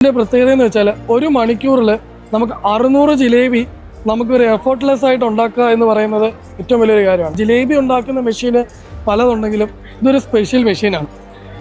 ഇതിന്റെ പ്രത്യേകത എന്ന് വെച്ചാൽ ഒരു മണിക്കൂറിൽ നമുക്ക് 600 ജിലേബി നമുക്കൊരു എഫോർട്ട്ലെസ് ആയിട്ട് ഉണ്ടാക്കുക എന്ന് പറയുന്നത് ഏറ്റവും വലിയൊരു കാര്യമാണ്. ജിലേബി ഉണ്ടാക്കുന്ന മെഷീന് പലതുണ്ടെങ്കിലും ഇതൊരു സ്പെഷ്യൽ മെഷീനാണ്.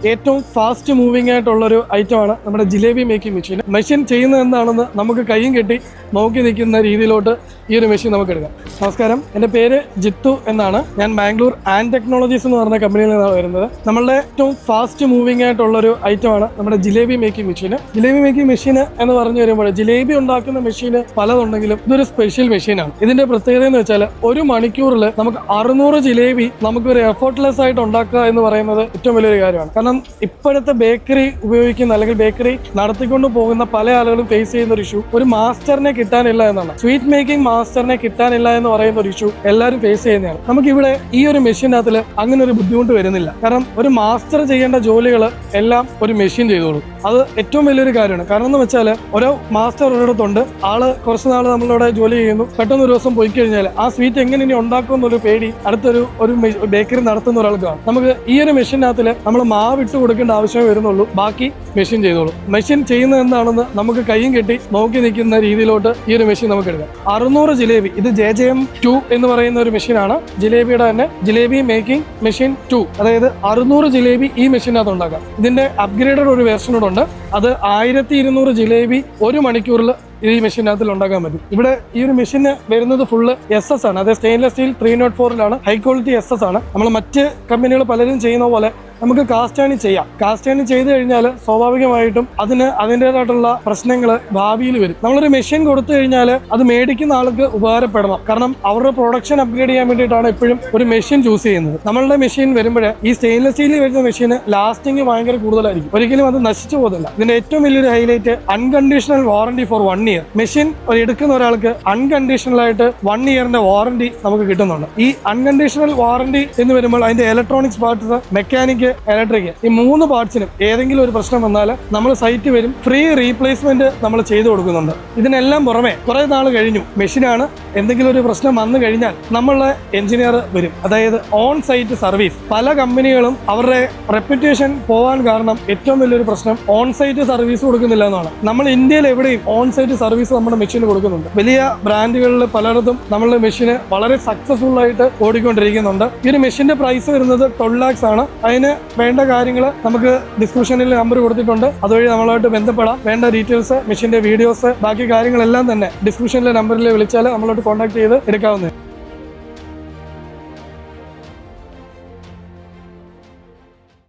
ഏറ്റവും ഫാസ്റ്റ് മൂവിങ് ആയിട്ടുള്ളൊരു ഐറ്റമാണ് നമ്മുടെ ജിലേബി മേക്കിംഗ് മെഷീൻ. മെഷീൻ ചെയ്യുന്നത് എന്താണെന്ന് നമുക്ക് കൈയും കെട്ടി നോക്കി നിൽക്കുന്ന രീതിയിലോട്ട് ഈ ഒരു മെഷീൻ നമുക്ക് എടുക്കാം. നമസ്കാരം, എൻ്റെ പേര് ജിത്തു എന്നാണ്. ഞാൻ ബാംഗ്ലൂർ ആൻഡ് ടെക്നോളജീസ് എന്ന് പറഞ്ഞ കമ്പനിയിൽ നിന്നാണ് വരുന്നത്. നമ്മളുടെ ഏറ്റവും ഫാസ്റ്റ് മൂവിങ് ആയിട്ടുള്ളൊരു ഐറ്റമാണ് നമ്മുടെ jalebi making machine. Jalebi making machine എന്ന് പറഞ്ഞു വരുമ്പോൾ ജിലേബി ഉണ്ടാക്കുന്ന മെഷീന് പലതുണ്ടെങ്കിലും ഇതൊരു സ്പെഷ്യൽ മെഷീനാണ്. ഇതിന്റെ പ്രത്യേകത എന്ന് വെച്ചാൽ ഒരു മണിക്കൂറിൽ നമുക്ക് 600 ജിലേബി നമുക്കൊരു എഫോർട്ട്ലെസ് ആയിട്ട് ഉണ്ടാക്കുക എന്ന് പറയുന്നത് ഏറ്റവും വലിയൊരു കാര്യമാണ്. കാരണം ഇപ്പോഴത്തെ ബേക്കറി ഉപയോഗിക്കുന്ന അല്ലെങ്കിൽ ബേക്കറി നടത്തിക്കൊണ്ട് പോകുന്ന പല ആളുകളും ഫേസ് ചെയ്യുന്ന ഒരു ഇഷ്യൂ ഒരു മാസ്റ്ററിനെ കിട്ടാനില്ല എന്നാണ്. സ്വീറ്റ് മേക്കിംഗ് മാസ്റ്ററിനെ കിട്ടാനില്ല എന്ന് പറയുന്ന ഒരു ഇഷ്യൂ എല്ലാവരും ഫേസ് ചെയ്യുന്നതാണ്. നമുക്കിവിടെ ഈ ഒരു മെഷീനകത്തിൽ അങ്ങനെ ഒരു ബുദ്ധിമുട്ട് വരുന്നില്ല. കാരണം ഒരു മാസ്റ്റർ ചെയ്യേണ്ട ജോലികൾ എല്ലാം ഒരു മെഷീൻ ചെയ്തോളും. അത് ഏറ്റവും വലിയൊരു കാര്യമാണ്. കാരണം എന്ന് വെച്ചാൽ ഓരോ മാസ്റ്റർ ഒരിടത്തുണ്ട്, ആള് കുറച്ച് നാൾ നമ്മളിവിടെ ജോലി ചെയ്യുന്നു, പെട്ടെന്ന് ഒരു ദിവസം പോയി കഴിഞ്ഞാൽ ആ സ്വീറ്റ് എങ്ങനെ ഇനി ഉണ്ടാക്കും എന്നൊരു പേടി അടുത്തൊരു ബേക്കറി നടത്തുന്ന ഒരാൾക്കാണ്. നമുക്ക് ഈ ഒരു മെഷീനകത്തിൽ നമ്മൾ മാവ് ഇട്ട് കൊടുക്കേണ്ട ആവശ്യമേ വരുന്നുള്ളൂ, ബാക്കി മെഷീൻ ചെയ്തോളൂ. മെഷീൻ ചെയ്യുന്നത് എന്താണെന്ന് നമുക്ക് കൈയും കെട്ടി നോക്കി നിൽക്കുന്ന രീതിയിലോട്ട് ഈ ഒരു മെഷീൻ നമുക്ക് എടുക്കാം. 600 ജിലേബി, ഇത് JJM2 എന്ന് പറയുന്ന ഒരു മെഷീനാണ്. ജിലേബിയുടെ തന്നെ ജിലേബി മേക്കിംഗ് മെഷീൻ 2, അതായത് 600 ജിലേബി ഈ മെഷീനകത്ത് ഉണ്ടാക്കാം. ഇതിന്റെ അപ്ഗ്രേഡഡ് ഒരു വേർഷനോടുണ്ട്. അത് 1200 ജിലേബി ഒരു മണിക്കൂറിൽ ഈ മെഷീനകത്തിൽ ഉണ്ടാക്കാൻ പറ്റും. ഇവിടെ ഈ ഒരു മെഷീന് വരുന്നത് ഫുള്ള് SS ആണ്. അതായത് stainless steel 304 high quality SS ആണ്. നമ്മൾ മറ്റ് കമ്പനികൾ പലരും ചെയ്യുന്ന പോലെ നമുക്ക് കാസ്റ്റ് അയൺ ചെയ്യാം. കാസ്റ്റ് അയൺ ചെയ്ത് കഴിഞ്ഞാൽ സ്വാഭാവികമായിട്ടും അതിൻ്റെതായിട്ടുള്ള പ്രശ്നങ്ങൾ ഭാവിയിൽ വരും. നമ്മളൊരു മെഷീൻ കൊടുത്തു കഴിഞ്ഞാൽ അത് മേടിക്കുന്ന ആൾക്ക് ഉപകാരപ്പെടണം. കാരണം അവരുടെ പ്രൊഡക്ഷൻ അപ്ഗ്രേഡ് ചെയ്യാൻ വേണ്ടിയിട്ടാണ് എപ്പോഴും ഒരു മെഷീൻ ചൂസ് ചെയ്യുന്നത്. നമ്മളുടെ മെഷീൻ വരുമ്പോൾ ഈ സ്റ്റെയിൻലെസ് സ്റ്റീലിൽ വരുന്ന മെഷീന് ലാസ്റ്റിംഗ് ഭയങ്കര കൂടുതലായിരിക്കും. ഒരിക്കലും അത് നശിച്ചു പോകുന്നില്ല. ഇതിന്റെ ഏറ്റവും വലിയൊരു highlight unconditional warranty for 1 year. Machine എടുക്കുന്ന ഒരാൾക്ക് അൺകണ്ടീഷണൽ ആയിട്ട് 1 ഇയറിന്റെ വാറണ്ടി നമുക്ക് കിട്ടുന്നുണ്ട്. ഈ അൺകണ്ടീഷണൽ വാറണ്ടി എന്ന് വരുമ്പോൾ അതിന്റെ ഇലക്ട്രോണിക്സ് പാർട്സ്, മെക്കാനിക്, ഇലക്ട്രിക്, ഈ 3 പാർട്സിനും ഏതെങ്കിലും ഒരു പ്രശ്നം വന്നാൽ നമ്മൾ സൈറ്റ് വരും, ഫ്രീ റീപ്ലേസ്മെന്റ് നമ്മൾ ചെയ്തു കൊടുക്കുന്നുണ്ട്. ഇതിനെല്ലാം പുറമെ കുറെ നാൾ കഴിഞ്ഞു മെഷീനാണ്, എന്തെങ്കിലും ഒരു പ്രശ്നം വന്നു കഴിഞ്ഞാൽ നമ്മളെ എഞ്ചിനീയർ വരും. അതായത് ഓൺ സൈറ്റ് സർവീസ്. പല കമ്പനികളും അവരുടെ റെപ്യൂട്ടേഷൻ പോകാൻ കാരണം ഏറ്റവും വലിയൊരു പ്രശ്നം ഓൺ സൈറ്റ് സർവീസ് കൊടുക്കുന്നില്ല എന്നാണ്. നമ്മൾ ഇന്ത്യയിൽ എവിടെയും ഓൺ സൈറ്റ് സർവീസ് നമ്മുടെ മെഷീന് കൊടുക്കുന്നുണ്ട്. വലിയ ബ്രാൻഡുകളിൽ പലയിടത്തും നമ്മളുടെ മെഷീന് വളരെ സക്സസ്ഫുൾ ആയിട്ട് ഓടിക്കൊണ്ടിരിക്കുന്നുണ്ട്. ഈ ഒരു മെഷീന്റെ പ്രൈസ് വരുന്നത് 12 lakhs ആണ്. അതിന് വേണ്ട കാര്യങ്ങൾ നമുക്ക് ഡിസ്ക്രിപ്ഷനിൽ നമ്പർ കൊടുത്തിട്ടുണ്ട്, അതുവഴി നമ്മളായിട്ട് ബന്ധപ്പെടാം. വേണ്ട ഡീറ്റെയിൽസ്, മെഷീന്റെ വീഡിയോസ്, ബാക്കി കാര്യങ്ങളെല്ലാം തന്നെ ഡിസ്ക്രിപ്ഷനിലെ നമ്പറിൽ വിളിച്ചാൽ നമ്മളോട്ട് കോൺടാക്ട് ചെയ്ത് എടുക്കാവുന്നതാണ്.